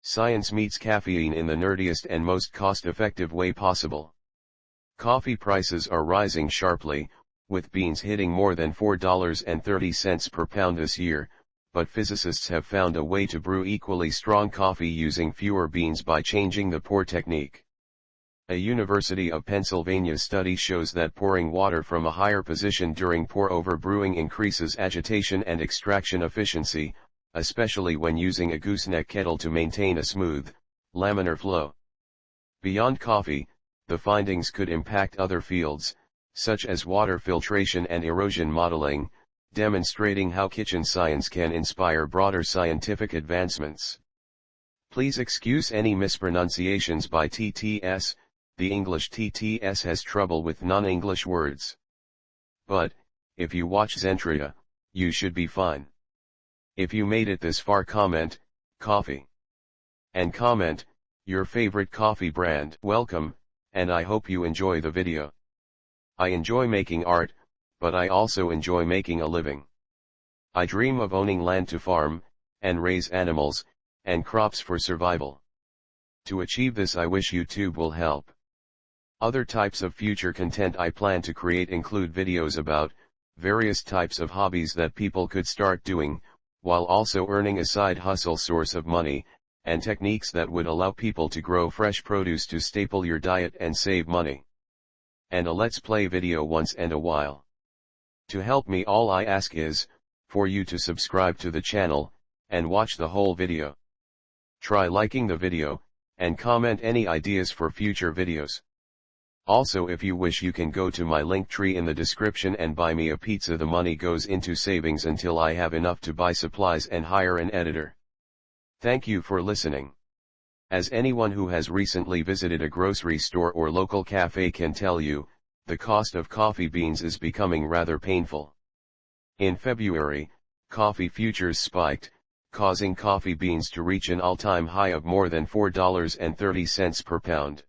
Science meets caffeine in the nerdiest and most cost-effective way possible. Coffee prices are rising sharply, with beans hitting more than $4.30 per pound this year, but physicists have found a way to brew equally strong coffee using fewer beans by changing the pour technique. A University of Pennsylvania study shows that pouring water from a higher position during pour-over brewing increases agitation and extraction efficiency, especially when using a gooseneck kettle to maintain a smooth, laminar flow. Beyond coffee, the findings could impact other fields, such as water filtration and erosion modeling, demonstrating how kitchen science can inspire broader scientific advancements. Please excuse any mispronunciations by TTS. The English TTS has trouble with non-English words. But, if you watch Zentria, you should be fine. If you made it this far, comment, coffee. And comment, your favorite coffee brand. Welcome, and I hope you enjoy the video. I enjoy making art, but I also enjoy making a living. I dream of owning land to farm, and raise animals, and crops for survival. To achieve this, I wish YouTube will help. Other types of future content I plan to create include videos about various types of hobbies that people could start doing, while also earning a side hustle source of money, and techniques that would allow people to grow fresh produce to staple your diet and save money. And a let's play video once in a while. To help me, all I ask is, for you to subscribe to the channel, and watch the whole video. Try liking the video, and comment any ideas for future videos. Also, if you wish, you can go to my link tree in the description and buy me a pizza. The money goes into savings until I have enough to buy supplies and hire an editor. Thank you for listening. As anyone who has recently visited a grocery store or local cafe can tell you, the cost of coffee beans is becoming rather painful. In February, coffee futures spiked, causing coffee beans to reach an all-time high of more than $4.30 per pound.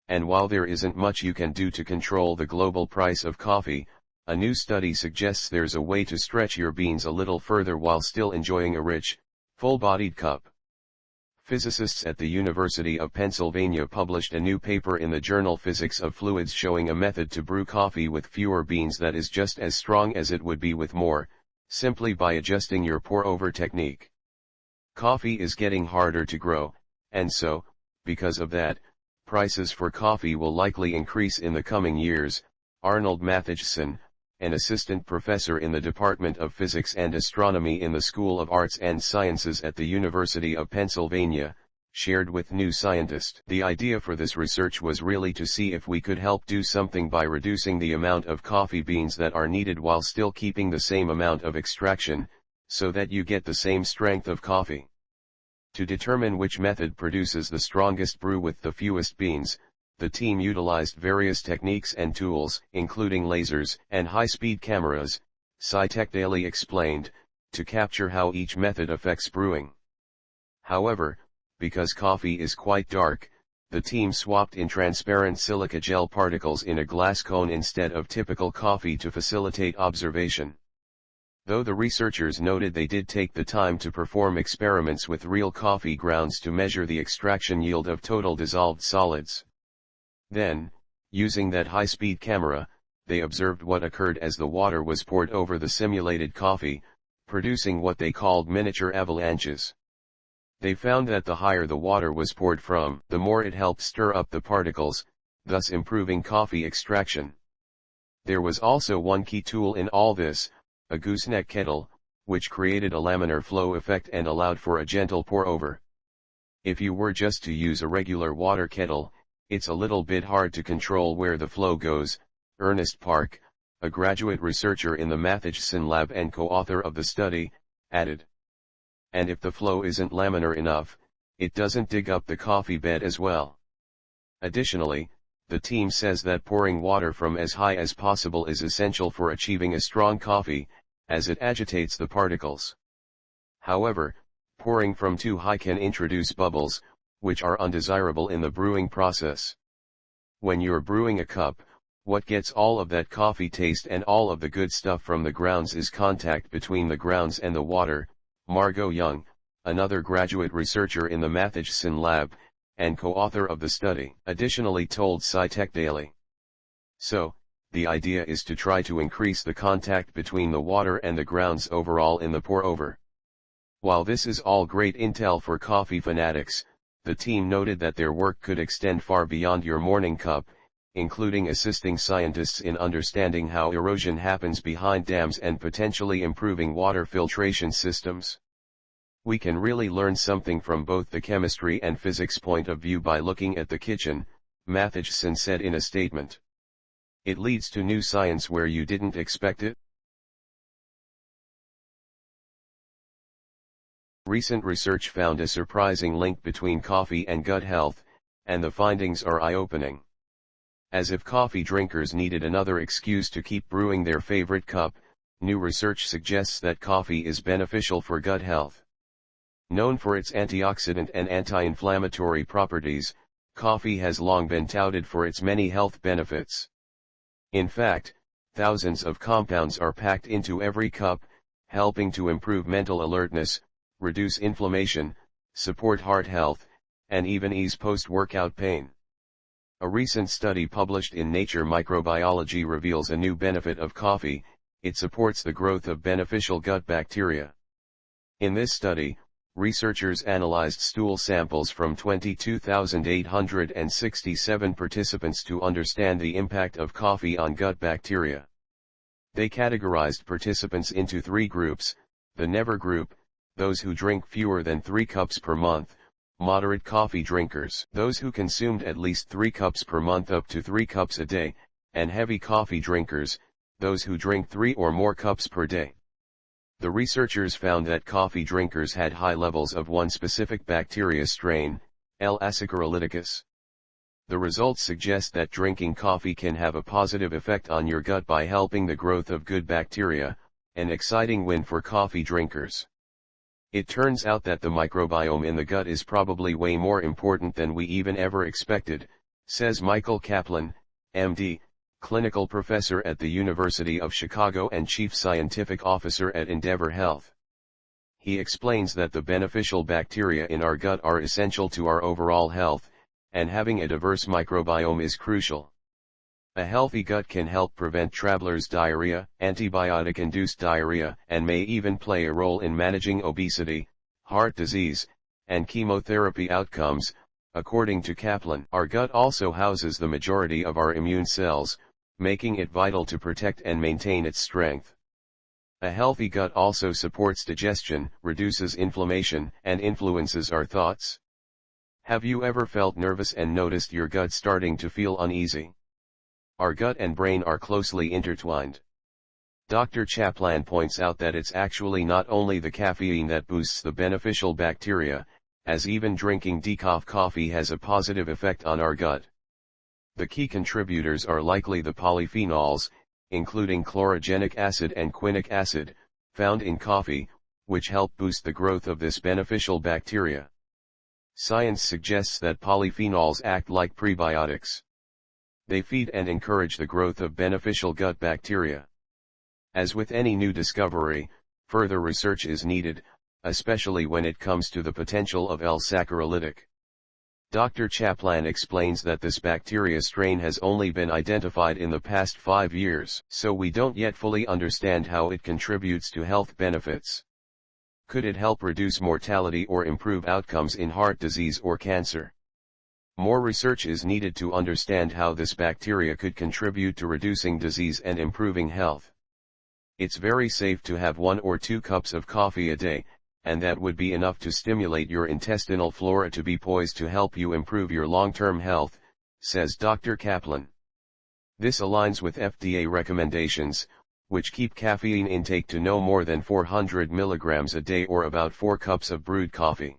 And while there isn't much you can do to control the global price of coffee, a new study suggests there's a way to stretch your beans a little further while still enjoying a rich, full-bodied cup. Physicists at the University of Pennsylvania published a new paper in the journal Physics of Fluids showing a method to brew coffee with fewer beans that is just as strong as it would be with more, simply by adjusting your pour-over technique. Coffee is getting harder to grow, and so, because of that, prices for coffee will likely increase in the coming years. Arnold Matheson, an assistant professor in the Department of Physics and Astronomy in the School of Arts and Sciences at the University of Pennsylvania, shared with New Scientist. The idea for this research was really to see if we could help do something by reducing the amount of coffee beans that are needed while still keeping the same amount of extraction, so that you get the same strength of coffee. To determine which method produces the strongest brew with the fewest beans, the team utilized various techniques and tools, including lasers and high-speed cameras, SciTech Daily explained, to capture how each method affects brewing. However, because coffee is quite dark, the team swapped in transparent silica gel particles in a glass cone instead of typical coffee to facilitate observation. Though the researchers noted they did take the time to perform experiments with real coffee grounds to measure the extraction yield of total dissolved solids. Then, using that high-speed camera, they observed what occurred as the water was poured over the simulated coffee, producing what they called miniature avalanches. They found that the higher the water was poured from, the more it helped stir up the particles, thus improving coffee extraction. There was also one key tool in all this, a gooseneck kettle, which created a laminar flow effect and allowed for a gentle pour-over. If you were just to use a regular water kettle, it's a little bit hard to control where the flow goes, Ernest Park, a graduate researcher in the Matheson lab and co-author of the study, added. And if the flow isn't laminar enough, it doesn't dig up the coffee bed as well. Additionally, the team says that pouring water from as high as possible is essential for achieving a strong coffee, as it agitates the particles. However, pouring from too high can introduce bubbles, which are undesirable in the brewing process. When you're brewing a cup, what gets all of that coffee taste and all of the good stuff from the grounds is contact between the grounds and the water, Margot Young, another graduate researcher in the Matheson lab, and co-author of the study, additionally told SciTech Daily. So, the idea is to try to increase the contact between the water and the grounds overall in the pour-over. While this is all great intel for coffee fanatics, the team noted that their work could extend far beyond your morning cup, including assisting scientists in understanding how erosion happens behind dams and potentially improving water filtration systems. We can really learn something from both the chemistry and physics point of view by looking at the kitchen, Matheson said in a statement. It leads to new science where you didn't expect it. Recent research found a surprising link between coffee and gut health, and the findings are eye-opening. As if coffee drinkers needed another excuse to keep brewing their favorite cup, new research suggests that coffee is beneficial for gut health. Known for its antioxidant and anti-inflammatory properties, coffee has long been touted for its many health benefits. In fact, thousands of compounds are packed into every cup, helping to improve mental alertness, reduce inflammation, support heart health, and even ease post-workout pain. A recent study published in Nature Microbiology reveals a new benefit of coffee: it supports the growth of beneficial gut bacteria. In this study, researchers analyzed stool samples from 22,867 participants to understand the impact of coffee on gut bacteria. They categorized participants into three groups: the never group, those who drink fewer than 3 cups per month; moderate coffee drinkers, those who consumed at least 3 cups per month up to 3 cups a day; and heavy coffee drinkers, those who drink 3 or more cups per day. The researchers found that coffee drinkers had high levels of one specific bacteria strain, L. asaccharolithecus. The results suggest that drinking coffee can have a positive effect on your gut by helping the growth of good bacteria, an exciting win for coffee drinkers. It turns out that the microbiome in the gut is probably way more important than we even ever expected, says Michael Kaplan, MD, clinical professor at the University of Chicago and chief scientific officer at Endeavor Health. He explains that the beneficial bacteria in our gut are essential to our overall health, and having a diverse microbiome is crucial. A healthy gut can help prevent traveler's diarrhea, antibiotic-induced diarrhea, and may even play a role in managing obesity, heart disease, and chemotherapy outcomes, according to Kaplan. Our gut also houses the majority of our immune cells, making it vital to protect and maintain its strength. A healthy gut also supports digestion, reduces inflammation, and influences our thoughts. Have you ever felt nervous and noticed your gut starting to feel uneasy? Our gut and brain are closely intertwined. Dr. Kaplan points out that it's actually not only the caffeine that boosts the beneficial bacteria, as even drinking decaf coffee has a positive effect on our gut. The key contributors are likely the polyphenols, including chlorogenic acid and quinic acid, found in coffee, which help boost the growth of this beneficial bacteria. Science suggests that polyphenols act like prebiotics. They feed and encourage the growth of beneficial gut bacteria. As with any new discovery, further research is needed, especially when it comes to the potential of L-saccharolytic. Dr. Kaplan explains that this bacteria strain has only been identified in the past 5 years, so we don't yet fully understand how it contributes to health benefits. Could it help reduce mortality or improve outcomes in heart disease or cancer? More research is needed to understand how this bacteria could contribute to reducing disease and improving health. It's very safe to have 1 or 2 cups of coffee a day, and that would be enough to stimulate your intestinal flora to be poised to help you improve your long-term health, says Dr. Kaplan. This aligns with FDA recommendations, which keep caffeine intake to no more than 400 milligrams a day or about 4 cups of brewed coffee.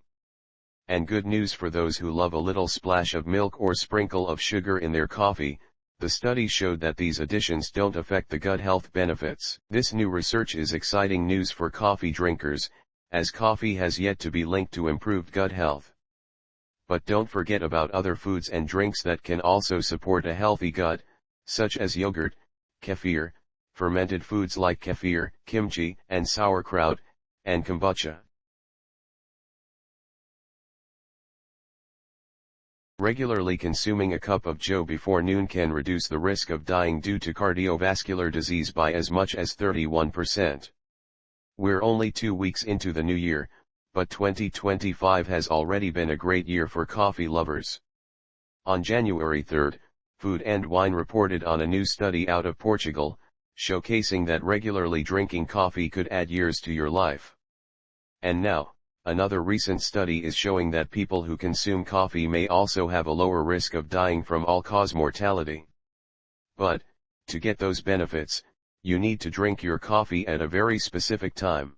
And good news for those who love a little splash of milk or sprinkle of sugar in their coffee: the study showed that these additions don't affect the gut health benefits. This new research is exciting news for coffee drinkers, as coffee has yet to be linked to improved gut health. But don't forget about other foods and drinks that can also support a healthy gut, such as yogurt, kefir, fermented foods like kefir, kimchi, and sauerkraut, and kombucha. Regularly consuming a cup of joe before noon can reduce the risk of dying due to cardiovascular disease by as much as 31%. We're only 2 weeks into the new year, but 2025 has already been a great year for coffee lovers. On January 3, Food and Wine reported on a new study out of Portugal, showcasing that regularly drinking coffee could add years to your life. And now, another recent study is showing that people who consume coffee may also have a lower risk of dying from all-cause mortality. But, to get those benefits, you need to drink your coffee at a very specific time.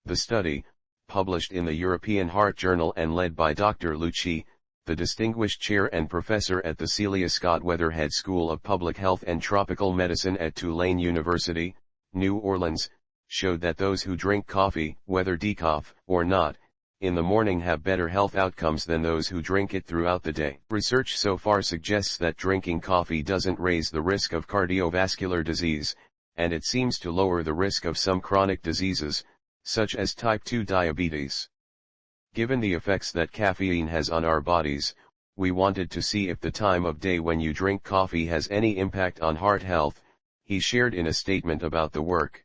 The study, published in the European Heart Journal and led by Dr. Lucci, the distinguished chair and professor at the Celia Scott Weatherhead School of Public Health and Tropical Medicine at Tulane University, New Orleans, showed that those who drink coffee, whether decaf or not, in the morning have better health outcomes than those who drink it throughout the day. Research so far suggests that drinking coffee doesn't raise the risk of cardiovascular disease, and it seems to lower the risk of some chronic diseases, such as type 2 diabetes. Given the effects that caffeine has on our bodies, we wanted to see if the time of day when you drink coffee has any impact on heart health, he shared in a statement about the work.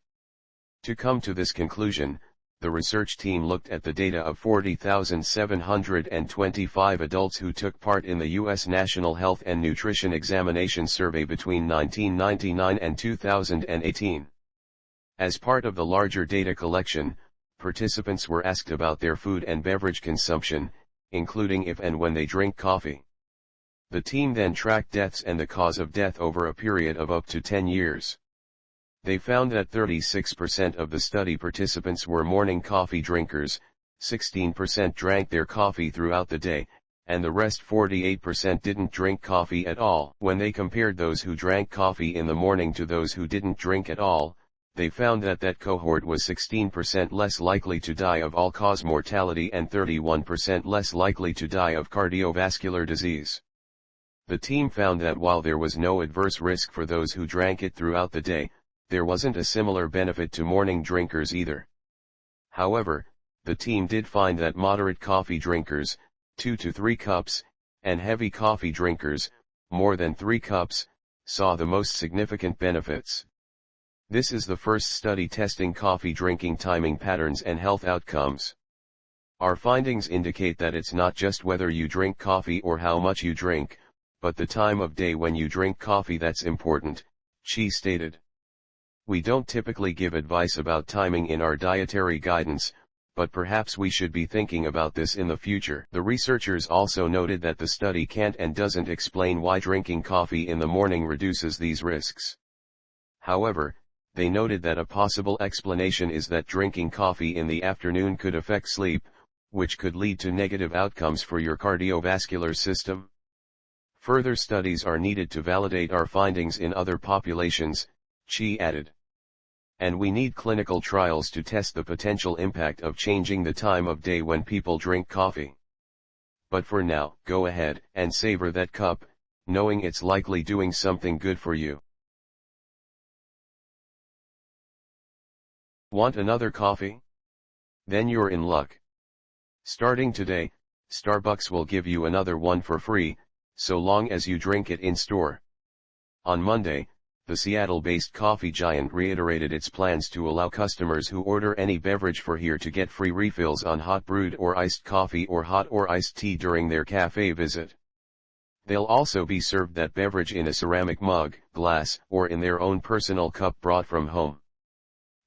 To come to this conclusion, the research team looked at the data of 40,725 adults who took part in the U.S. National Health and Nutrition Examination Survey between 1999 and 2018. As part of the larger data collection, participants were asked about their food and beverage consumption, including if and when they drink coffee. The team then tracked deaths and the cause of death over a period of up to 10 years. They found that 36% of the study participants were morning coffee drinkers, 16% drank their coffee throughout the day, and the rest 48% didn't drink coffee at all. When they compared those who drank coffee in the morning to those who didn't drink at all, they found that that cohort was 16% less likely to die of all-cause mortality and 31% less likely to die of cardiovascular disease. The team found that while there was no adverse risk for those who drank it throughout the day, there wasn't a similar benefit to morning drinkers either. However, the team did find that moderate coffee drinkers, 2 to 3 cups, and heavy coffee drinkers, more than 3 cups, saw the most significant benefits. This is the first study testing coffee drinking timing patterns and health outcomes. Our findings indicate that it's not just whether you drink coffee or how much you drink, but the time of day when you drink coffee that's important, Chi stated. We don't typically give advice about timing in our dietary guidance, but perhaps we should be thinking about this in the future. The researchers also noted that the study can't and doesn't explain why drinking coffee in the morning reduces these risks. However, they noted that a possible explanation is that drinking coffee in the afternoon could affect sleep, which could lead to negative outcomes for your cardiovascular system. Further studies are needed to validate our findings in other populations, Chi added. And we need clinical trials to test the potential impact of changing the time of day when people drink coffee. But for now, go ahead and savor that cup, knowing it's likely doing something good for you. Want another coffee? Then you're in luck. Starting today, Starbucks will give you another one for free, so long as you drink it in store. On Monday, the Seattle-based coffee giant reiterated its plans to allow customers who order any beverage for here to get free refills on hot brewed or iced coffee or hot or iced tea during their cafe visit. They'll also be served that beverage in a ceramic mug, glass, or in their own personal cup brought from home.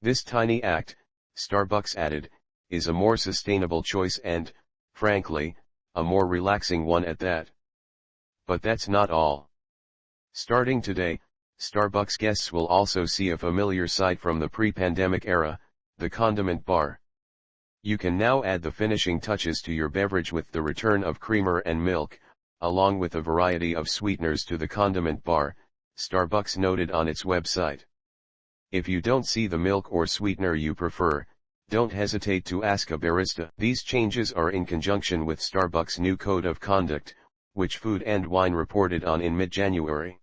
This tiny act, Starbucks added, is a more sustainable choice and, frankly, a more relaxing one at that. But that's not all. Starting today, Starbucks guests will also see a familiar sight from the pre-pandemic era, the condiment bar. You can now add the finishing touches to your beverage with the return of creamer and milk, along with a variety of sweeteners to the condiment bar, Starbucks noted on its website. If you don't see the milk or sweetener you prefer, don't hesitate to ask a barista. These changes are in conjunction with Starbucks' new code of conduct, which Food and Wine reported on in mid-January.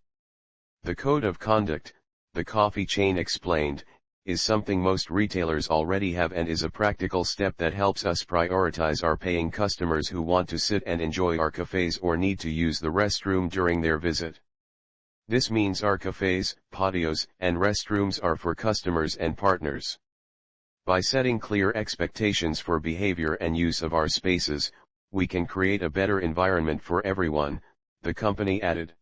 The code of conduct, the coffee chain explained, is something most retailers already have and is a practical step that helps us prioritize our paying customers who want to sit and enjoy our cafes or need to use the restroom during their visit. This means our cafes, patios, and restrooms are for customers and partners. By setting clear expectations for behavior and use of our spaces, we can create a better environment for everyone, the company added.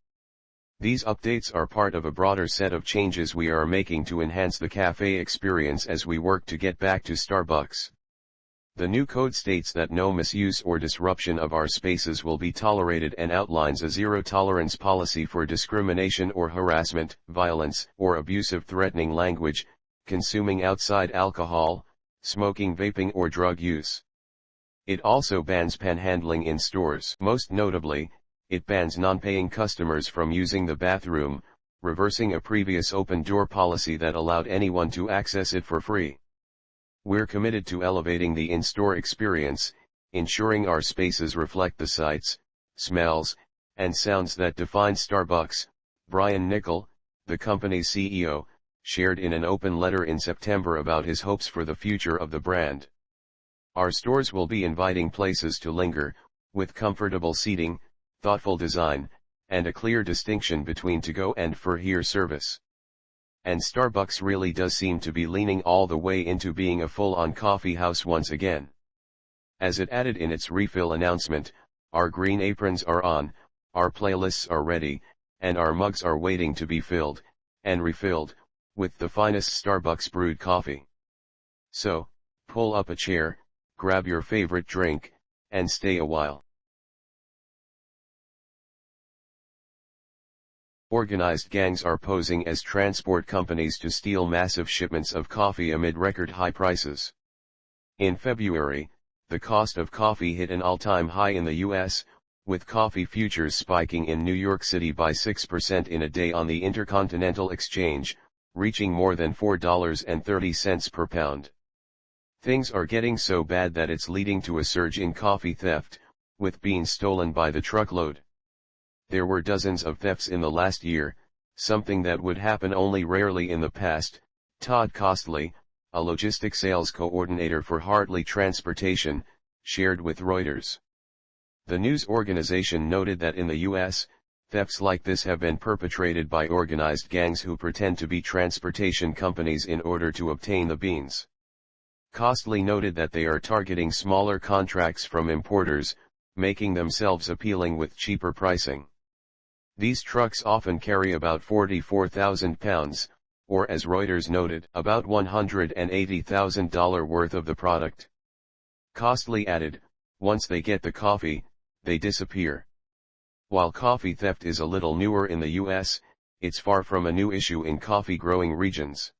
These updates are part of a broader set of changes we are making to enhance the cafe experience as we work to get back to Starbucks. The new code states that no misuse or disruption of our spaces will be tolerated and outlines a zero-tolerance policy for discrimination or harassment, violence, or abusive threatening language, consuming outside alcohol, smoking, vaping, or drug use. It also bans panhandling in stores. Most notably, it bans non-paying customers from using the bathroom, reversing a previous open-door policy that allowed anyone to access it for free. We're committed to elevating the in-store experience, ensuring our spaces reflect the sights, smells, and sounds that define Starbucks, Brian Niccol, the company's CEO, shared in an open letter in September about his hopes for the future of the brand. Our stores will be inviting places to linger, with comfortable seating, thoughtful design, and a clear distinction between to-go and for-here service. And Starbucks really does seem to be leaning all the way into being a full-on coffee house once again. As it added in its refill announcement, our green aprons are on, our playlists are ready, and our mugs are waiting to be filled, and refilled, with the finest Starbucks brewed coffee. So, pull up a chair, grab your favorite drink, and stay a while. Organized gangs are posing as transport companies to steal massive shipments of coffee amid record high prices. In February, the cost of coffee hit an all-time high in the U.S., with coffee futures spiking in New York City by 6% in a day on the Intercontinental Exchange, reaching more than $4.30 per pound. Things are getting so bad that it's leading to a surge in coffee theft, with beans stolen by the truckload. There were dozens of thefts in the last year, something that would happen only rarely in the past, Todd Costley, a logistics sales coordinator for Hartley Transportation, shared with Reuters. The news organization noted that in the U.S., thefts like this have been perpetrated by organized gangs who pretend to be transportation companies in order to obtain the beans. Costley noted that they are targeting smaller contracts from importers, making themselves appealing with cheaper pricing. These trucks often carry about 44,000 pounds, or as Reuters noted, about $180,000 worth of the product. Costley added, once they get the coffee, they disappear. While coffee theft is a little newer in the U.S., it's far from a new issue in coffee-growing regions.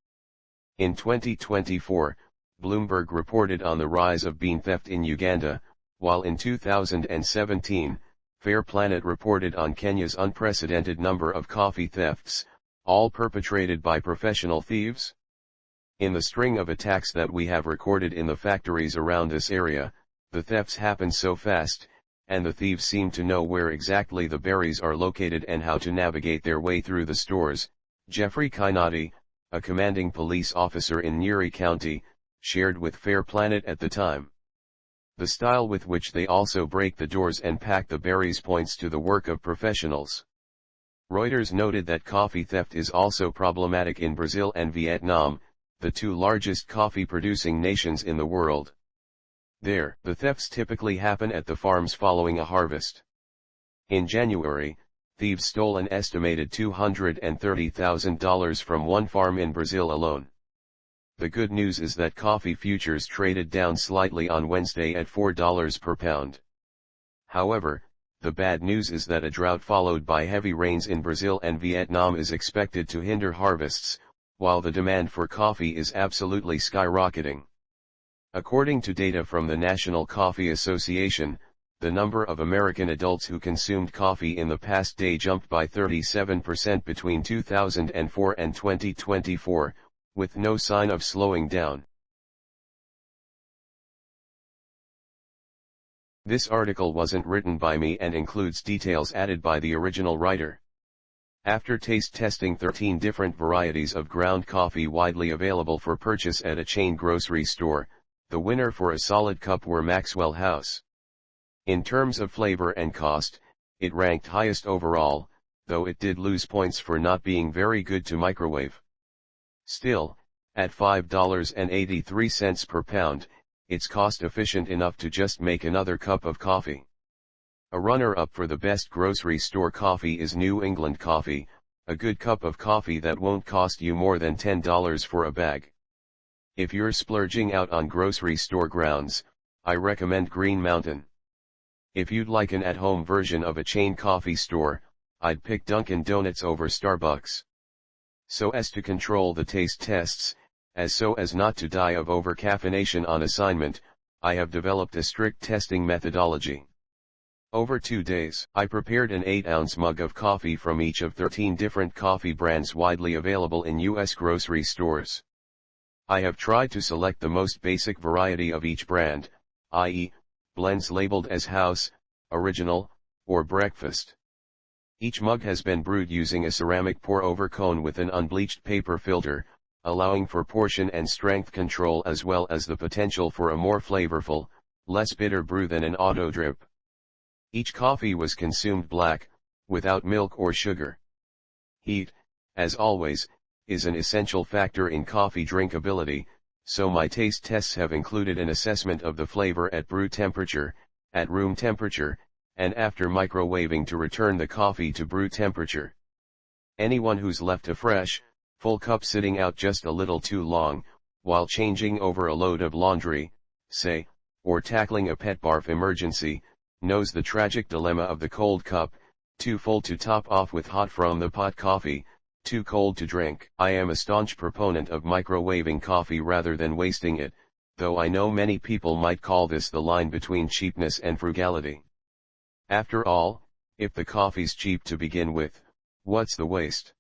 In 2024, Bloomberg reported on the rise of bean theft in Uganda, while in 2017, Fair Planet reported on Kenya's unprecedented number of coffee thefts, all perpetrated by professional thieves. In the string of attacks that we have recorded in the factories around this area, the thefts happen so fast, and the thieves seem to know where exactly the berries are located and how to navigate their way through the stores, Jeffrey Kainati, a commanding police officer in Nyeri County, shared with Fair Planet at the time. The style with which they also break the doors and pack the berries points to the work of professionals. Reuters noted that coffee theft is also problematic in Brazil and Vietnam, the two largest coffee-producing nations in the world. There, the thefts typically happen at the farms following a harvest. In January, thieves stole an estimated $230,000 from one farm in Brazil alone. The good news is that coffee futures traded down slightly on Wednesday at $4 per pound. However, the bad news is that a drought followed by heavy rains in Brazil and Vietnam is expected to hinder harvests, while the demand for coffee is absolutely skyrocketing. According to data from the National Coffee Association, the number of American adults who consumed coffee in the past day jumped by 37% between 2004 and 2024, with no sign of slowing down. This article wasn't written by me and includes details added by the original writer. After taste testing 13 different varieties of ground coffee widely available for purchase at a chain grocery store, the winner for a solid cup were Maxwell House. In terms of flavor and cost, it ranked highest overall, though it did lose points for not being very good to microwave. Still, at $5.83 per pound, it's cost-efficient enough to just make another cup of coffee. A runner-up for the best grocery store coffee is New England coffee, a good cup of coffee that won't cost you more than $10 for a bag. If you're splurging out on grocery store grounds, I recommend Green Mountain. If you'd like an at-home version of a chain coffee store, I'd pick Dunkin' Donuts over Starbucks. So as to control the taste tests, so as not to die of over-caffeination on assignment, I have developed a strict testing methodology. Over 2 days, I prepared an 8-ounce mug of coffee from each of 13 different coffee brands widely available in U.S. grocery stores. I have tried to select the most basic variety of each brand, i.e., blends labeled as House, Original, or Breakfast. Each mug has been brewed using a ceramic pour-over cone with an unbleached paper filter, allowing for portion and strength control as well as the potential for a more flavorful, less bitter brew than an auto drip. Each coffee was consumed black, without milk or sugar. Heat, as always, is an essential factor in coffee drinkability, so my taste tests have included an assessment of the flavor at brew temperature, at room temperature, and after microwaving to return the coffee to brew temperature. Anyone who's left a fresh, full cup sitting out just a little too long, while changing over a load of laundry, say, or tackling a pet barf emergency, knows the tragic dilemma of the cold cup, too full to top off with hot from the pot coffee, too cold to drink. I am a staunch proponent of microwaving coffee rather than wasting it, though I know many people might call this the line between cheapness and frugality. After all, if the coffee's cheap to begin with, what's the waste?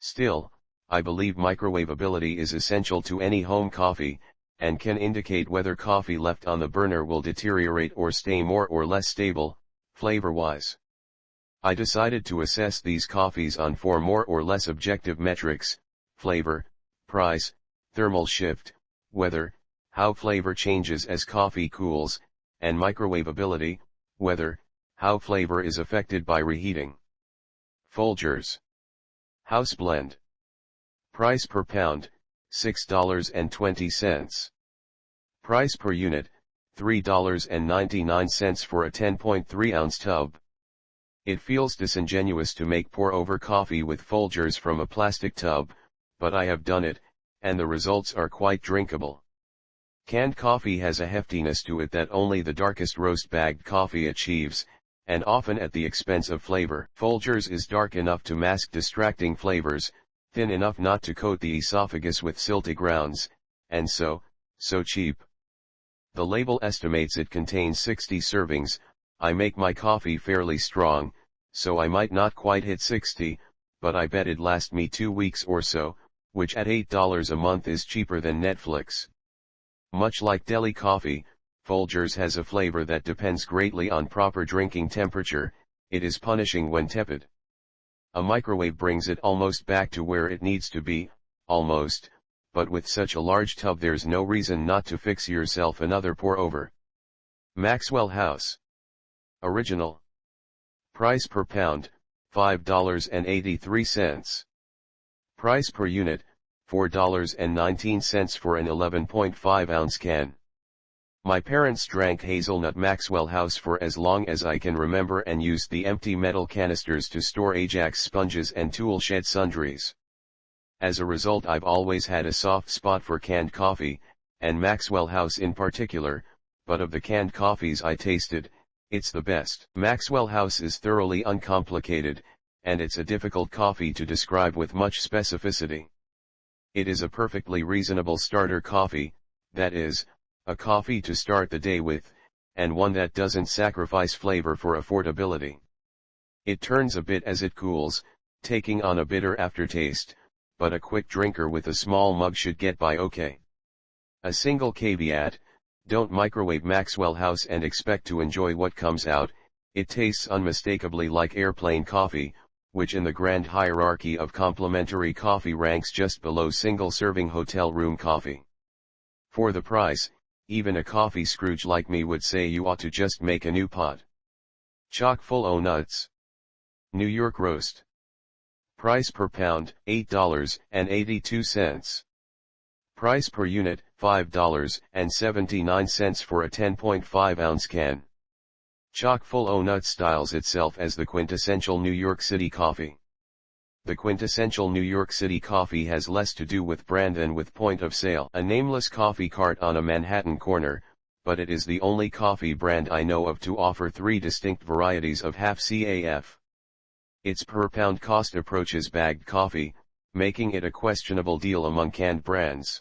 Still, I believe microwavability is essential to any home coffee, and can indicate whether coffee left on the burner will deteriorate or stay more or less stable, flavor-wise. I decided to assess these coffees on 4 more or less objective metrics: flavor, price, thermal shift, weather, how flavor changes as coffee cools, and microwavability, weather, how flavor is affected by reheating. Folgers House Blend. Price per pound, $6.20. Price per unit, $3.99 for a 10.3-ounce tub. It feels disingenuous to make pour-over coffee with Folgers from a plastic tub, but I have done it, and the results are quite drinkable. Canned coffee has a heftiness to it that only the darkest roast bagged coffee achieves, and often at the expense of flavor. Folgers is dark enough to mask distracting flavors, thin enough not to coat the esophagus with silty grounds, and so cheap. The label estimates it contains 60 servings. I make my coffee fairly strong, so I might not quite hit 60, but I bet it'd last me 2 weeks or so, which at $8 a month is cheaper than Netflix. Much like deli coffee, Folgers has a flavor that depends greatly on proper drinking temperature. It is punishing when tepid. A microwave brings it almost back to where it needs to be, almost, but with such a large tub there's no reason not to fix yourself another pour-over. Maxwell House Original. Price per pound, $5.83. Price per unit, $4.19 for an 11.5-ounce can. My parents drank hazelnut Maxwell House for as long as I can remember and used the empty metal canisters to store Ajax sponges and tool shed sundries. As a result, I've always had a soft spot for canned coffee, and Maxwell House in particular, but of the canned coffees I tasted, it's the best. Maxwell House is thoroughly uncomplicated, and it's a difficult coffee to describe with much specificity. It is a perfectly reasonable starter coffee, that is, a coffee to start the day with, and one that doesn't sacrifice flavor for affordability. It turns a bit as it cools, taking on a bitter aftertaste, but a quick drinker with a small mug should get by okay. A single caveat: don't microwave Maxwell House and expect to enjoy what comes out. It tastes unmistakably like airplane coffee, which in the grand hierarchy of complimentary coffee ranks just below single-serving hotel room coffee. For the price, even a coffee Scrooge like me would say you ought to just make a new pot. Chock full o' nuts. New York roast. Price per pound, $8.82. Price per unit, $5.79 for a 10.5 ounce can. Chock full o' nuts styles itself as the quintessential New York City coffee. The quintessential New York City coffee has less to do with brand than with point of sale. A nameless coffee cart on a Manhattan corner, but it is the only coffee brand I know of to offer 3 distinct varieties of half CAF. Its per pound cost approaches bagged coffee, making it a questionable deal among canned brands.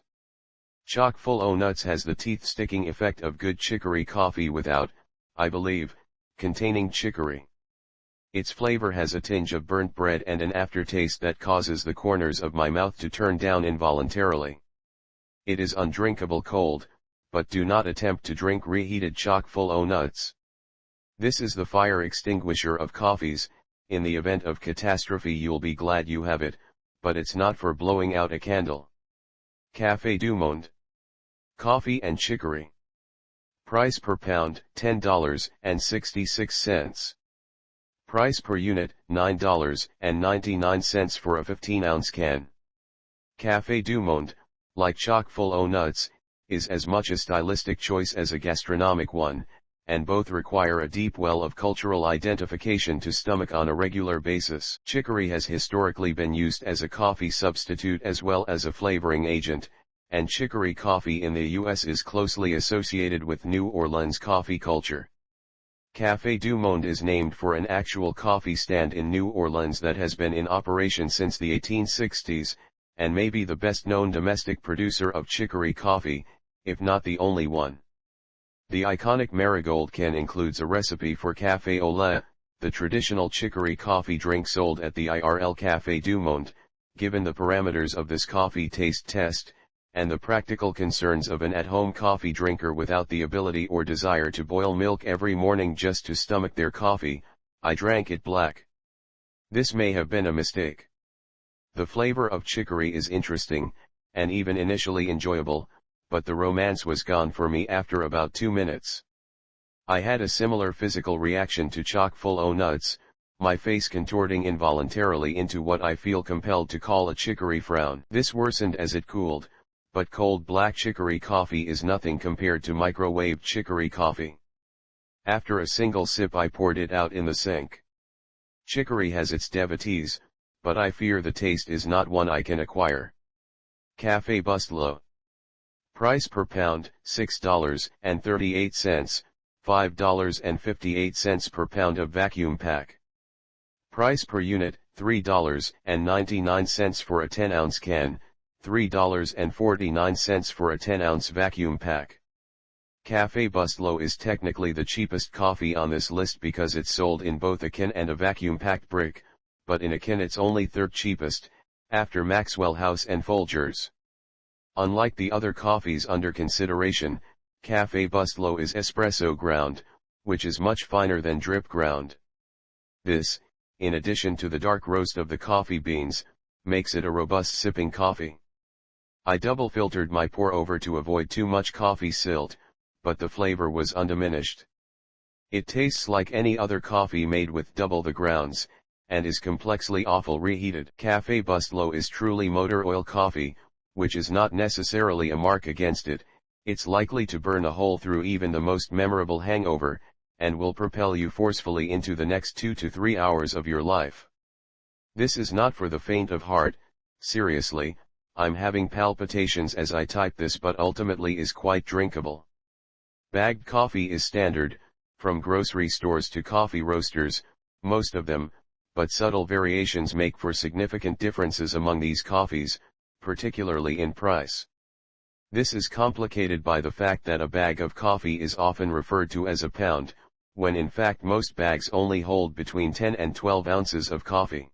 Chock full o' nuts has the teeth-sticking effect of good chicory coffee without, I believe, containing chicory. Its flavor has a tinge of burnt bread and an aftertaste that causes the corners of my mouth to turn down involuntarily. It is undrinkable cold, but do not attempt to drink reheated chock full o' nuts. This is the fire extinguisher of coffees. In the event of catastrophe you'll be glad you have it, but it's not for blowing out a candle. Café du Monde. Coffee and chicory. Price per pound, $10.66. Price per unit, $9.99 for a 15-ounce can. Café du Monde, like chock full o' nuts, is as much a stylistic choice as a gastronomic one, and both require a deep well of cultural identification to stomach on a regular basis. Chicory has historically been used as a coffee substitute as well as a flavoring agent, and chicory coffee in the U.S. is closely associated with New Orleans coffee culture. Café du Monde is named for an actual coffee stand in New Orleans that has been in operation since the 1860s, and may be the best-known domestic producer of chicory coffee, if not the only one. The iconic marigold can includes a recipe for café au lait, the traditional chicory coffee drink sold at the IRL Café du Monde. Given the parameters of this coffee taste test, and the practical concerns of an at-home coffee drinker without the ability or desire to boil milk every morning just to stomach their coffee, I drank it black. This may have been a mistake. The flavor of chicory is interesting, and even initially enjoyable, but the romance was gone for me after about 2 minutes. I had a similar physical reaction to chock full o' nuts, my face contorting involuntarily into what I feel compelled to call a chicory frown. This worsened as it cooled, but cold black chicory coffee is nothing compared to microwaved chicory coffee. After a single sip I poured it out in the sink. Chicory has its devotees, but I fear the taste is not one I can acquire. Café Bustelo. Price per pound, $6.38, $5.58 per pound of vacuum pack. Price per unit, $3.99 for a 10-ounce can, $3.49 for a 10-ounce vacuum pack. Café Bustelo is technically the cheapest coffee on this list because it's sold in both a can and a vacuum-packed brick, but in a can it's only third cheapest, after Maxwell House and Folgers. Unlike the other coffees under consideration, Café Bustelo is espresso ground, which is much finer than drip ground. This, in addition to the dark roast of the coffee beans, makes it a robust sipping coffee. I double filtered my pour over to avoid too much coffee silt, but the flavor was undiminished. It tastes like any other coffee made with double the grounds, and is complexly awful reheated. Café Bustelo is truly motor oil coffee, which is not necessarily a mark against it. It's likely to burn a hole through even the most memorable hangover, and will propel you forcefully into the next 2 to 3 hours of your life. This is not for the faint of heart. Seriously, I'm having palpitations as I type this, but ultimately is quite drinkable. Bagged coffee is standard, from grocery stores to coffee roasters, most of them, but subtle variations make for significant differences among these coffees, particularly in price. This is complicated by the fact that a bag of coffee is often referred to as a pound, when in fact most bags only hold between 10 and 12 ounces of coffee.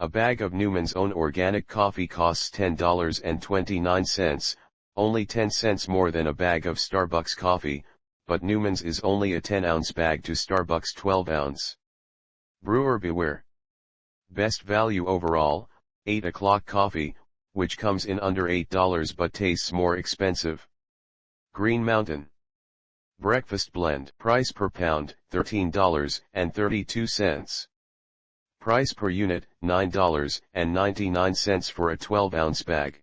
A bag of Newman's Own organic coffee costs $10.29, only 10 cents more than a bag of Starbucks coffee, but Newman's is only a 10-ounce bag to Starbucks 12-ounce. Brewer beware. Best value overall, 8 o'clock coffee, which comes in under $8 but tastes more expensive. Green Mountain Breakfast Blend. Price per pound, $13.32. Price per unit, $9.99 for a 12-ounce bag.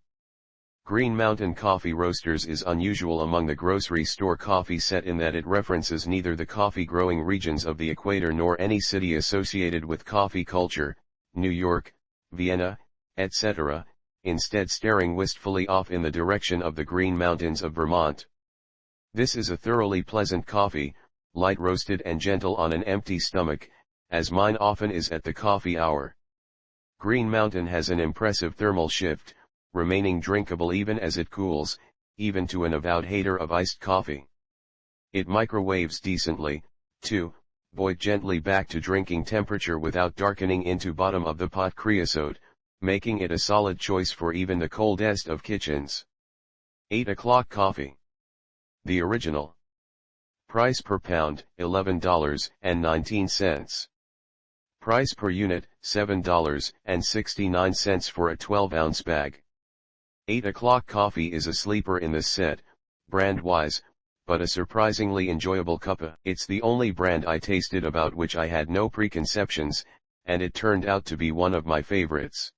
Green Mountain Coffee Roasters is unusual among the grocery store coffee set in that it references neither the coffee growing regions of the equator nor any city associated with coffee culture, New York, Vienna, etc., instead staring wistfully off in the direction of the Green Mountains of Vermont. This is a thoroughly pleasant coffee, light roasted and gentle on an empty stomach, as mine often is at the coffee hour. Green Mountain has an impressive thermal shift, remaining drinkable even as it cools, even to an avowed hater of iced coffee. It microwaves decently, too, boiled gently back to drinking temperature without darkening into bottom of the pot creosote, making it a solid choice for even the coldest of kitchens. 8 o'clock coffee. The original. Price per pound, $11.19. Price per unit, $7.69 for a 12-ounce bag. 8 o'clock coffee is a sleeper in this set, brand-wise, but a surprisingly enjoyable cuppa. It's the only brand I tasted about which I had no preconceptions, and it turned out to be one of my favorites.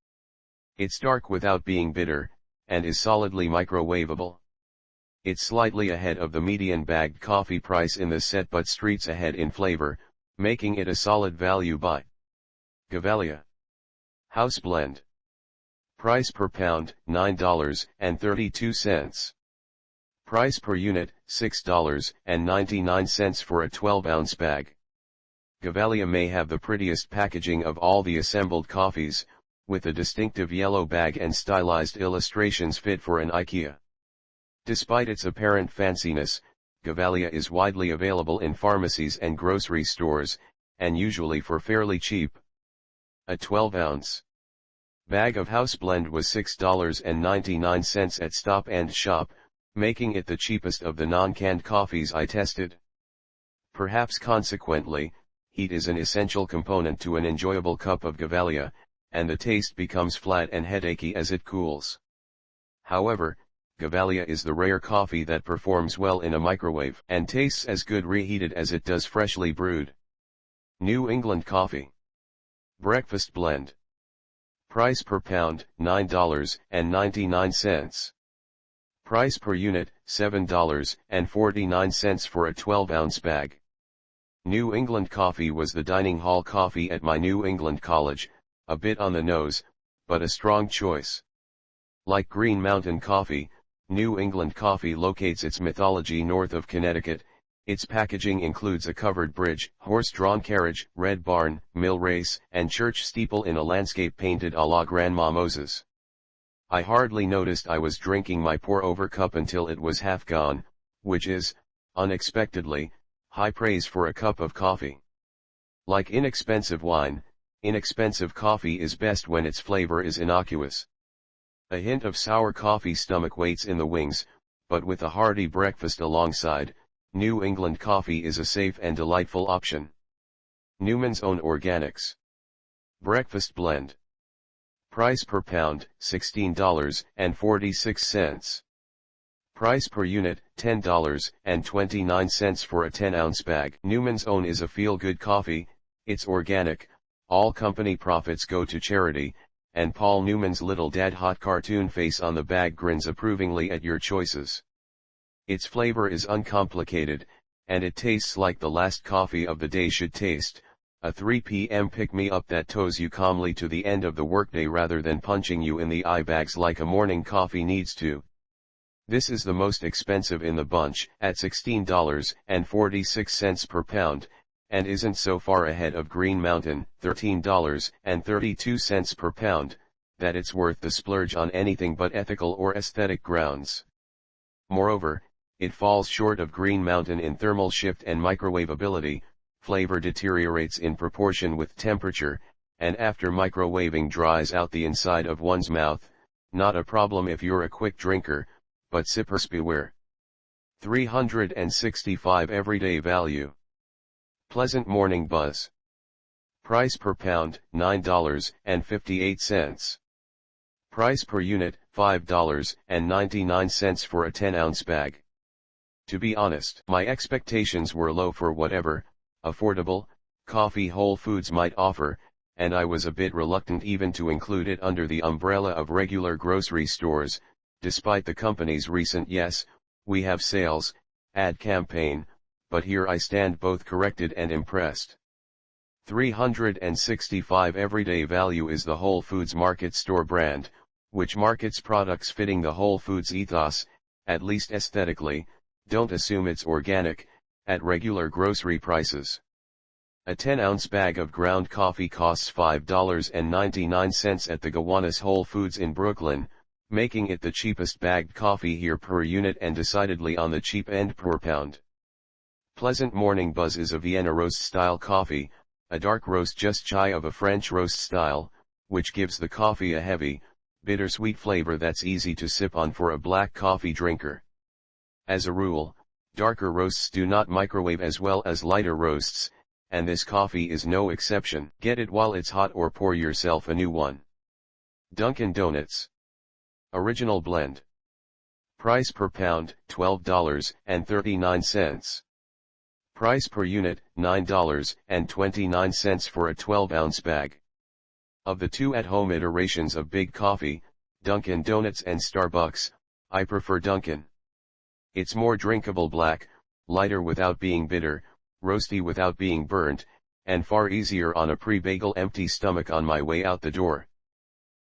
It's dark without being bitter, and is solidly microwavable. It's slightly ahead of the median bagged coffee price in the set but streets ahead in flavor, making it a solid value buy. Gevalia House Blend. Price per pound, $9.32. Price per unit, $6.99 for a 12-ounce bag. Gevalia may have the prettiest packaging of all the assembled coffees, with a distinctive yellow bag and stylized illustrations fit for an IKEA. Despite its apparent fanciness, Gevalia is widely available in pharmacies and grocery stores, and usually for fairly cheap. A 12-ounce bag of House Blend was $6.99 at Stop and Shop, making it the cheapest of the non-canned coffees I tested. Perhaps consequently, heat is an essential component to an enjoyable cup of Gevalia, and the taste becomes flat and headachy as it cools. However, Gevalia is the rare coffee that performs well in a microwave and tastes as good reheated as it does freshly brewed. New England Coffee. Breakfast Blend. Price per pound, $9.99. Price per unit, $7.49 for a 12-ounce bag. New England Coffee was the dining hall coffee at my New England college, a bit on the nose, but a strong choice. Like Green Mountain Coffee, New England Coffee locates its mythology north of Connecticut. Its packaging includes a covered bridge, horse-drawn carriage, red barn, mill race, and church steeple in a landscape painted a la Grandma Moses. I hardly noticed I was drinking my pour-over cup until it was half gone, which is, unexpectedly, high praise for a cup of coffee. Like inexpensive wine, inexpensive coffee is best when its flavor is innocuous. A hint of sour coffee stomach waits in the wings, but with a hearty breakfast alongside, New England Coffee is a safe and delightful option. Newman's Own Organics. Breakfast Blend. Price per pound, $16.46. Price per unit, $10.29 for a 10-ounce bag. Newman's Own is a feel-good coffee, it's organic, all company profits go to charity, and Paul Newman's little dad hot cartoon face on the bag grins approvingly at your choices. Its flavor is uncomplicated, and it tastes like the last coffee of the day should taste, a 3 p.m. pick-me-up that tows you calmly to the end of the workday rather than punching you in the eye bags like a morning coffee needs to. This is the most expensive in the bunch, at $16.46 per pound, and isn't so far ahead of Green Mountain, $13.32 per pound, that it's worth the splurge on anything but ethical or aesthetic grounds. Moreover, it falls short of Green Mountain in thermal shift and microwavability. Flavor deteriorates in proportion with temperature, and after microwaving dries out the inside of one's mouth, not a problem if you're a quick drinker, but sippers beware. 365 Everyday Value. Pleasant Morning Buzz. Price per pound, $9.58. Price per unit, $5.99 for a 10-ounce bag. To be honest, my expectations were low for whatever affordable coffee Whole Foods might offer, and I was a bit reluctant even to include it under the umbrella of regular grocery stores, despite the company's recent "yes, we have sales" ad campaign, but here I stand both corrected and impressed. 365 Everyday Value is the Whole Foods Market Store brand, which markets products fitting the Whole Foods ethos, at least aesthetically. Don't assume it's organic, at regular grocery prices. A 10-ounce bag of ground coffee costs $5.99 at the Gowanus Whole Foods in Brooklyn, making it the cheapest bagged coffee here per unit and decidedly on the cheap end per pound. Pleasant Morning Buzz is a Vienna roast-style coffee, a dark roast just shy of a French roast style, which gives the coffee a heavy, bittersweet flavor that's easy to sip on for a black coffee drinker. As a rule, darker roasts do not microwave as well as lighter roasts, and this coffee is no exception. Get it while it's hot or pour yourself a new one. Dunkin' Donuts Original Blend. Price per pound, $12.39. Price per unit, $9.29 for a 12-ounce bag. Of the two at-home iterations of Big Coffee, Dunkin' Donuts and Starbucks, I prefer Dunkin'. It's more drinkable black, lighter without being bitter, roasty without being burnt, and far easier on a pre-bagel empty stomach on my way out the door.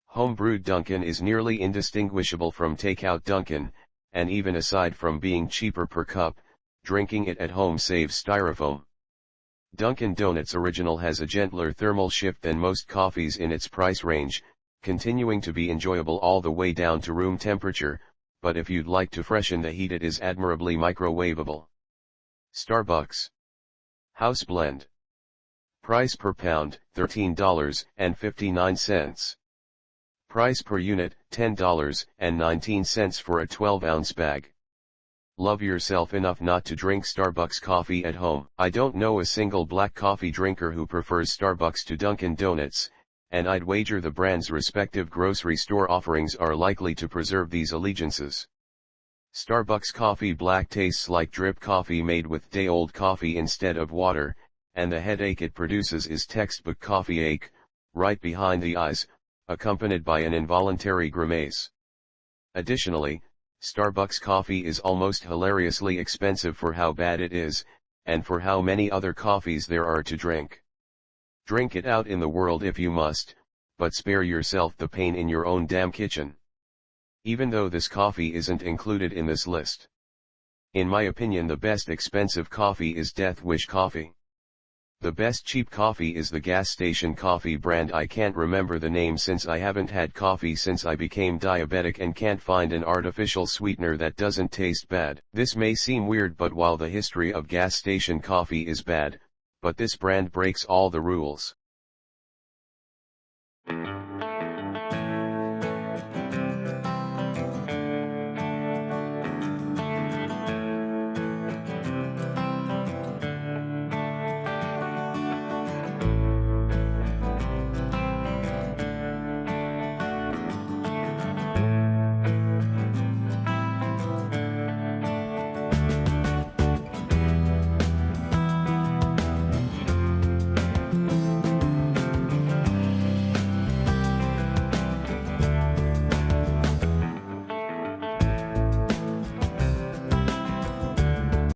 Home-brewed Dunkin' is nearly indistinguishable from takeout Dunkin', and even aside from being cheaper per cup, drinking it at home saves styrofoam. Dunkin' Donuts Original has a gentler thermal shift than most coffees in its price range, continuing to be enjoyable all the way down to room temperature, but if you'd like to freshen the heat it is admirably microwavable. Starbucks House Blend. Price per pound, $13.59. Price per unit, $10.19 for a 12-ounce bag. Love yourself enough not to drink Starbucks coffee at home. I don't know a single black coffee drinker who prefers Starbucks to Dunkin' Donuts, and I'd wager the brand's respective grocery store offerings are likely to preserve these allegiances. Starbucks coffee black tastes like drip coffee made with day-old coffee instead of water, and the headache it produces is textbook coffee ache, right behind the eyes, accompanied by an involuntary grimace. Additionally, Starbucks coffee is almost hilariously expensive for how bad it is, and for how many other coffees there are to drink. Drink it out in the world if you must, but spare yourself the pain in your own damn kitchen. Even though this coffee isn't included in this list. In my opinion, the best expensive coffee is Death Wish coffee. The best cheap coffee is the gas station coffee brand. I can't remember the name since I haven't had coffee since I became diabetic and can't find an artificial sweetener that doesn't taste bad. This may seem weird, but while the history of gas station coffee is bad, but this brand breaks all the rules.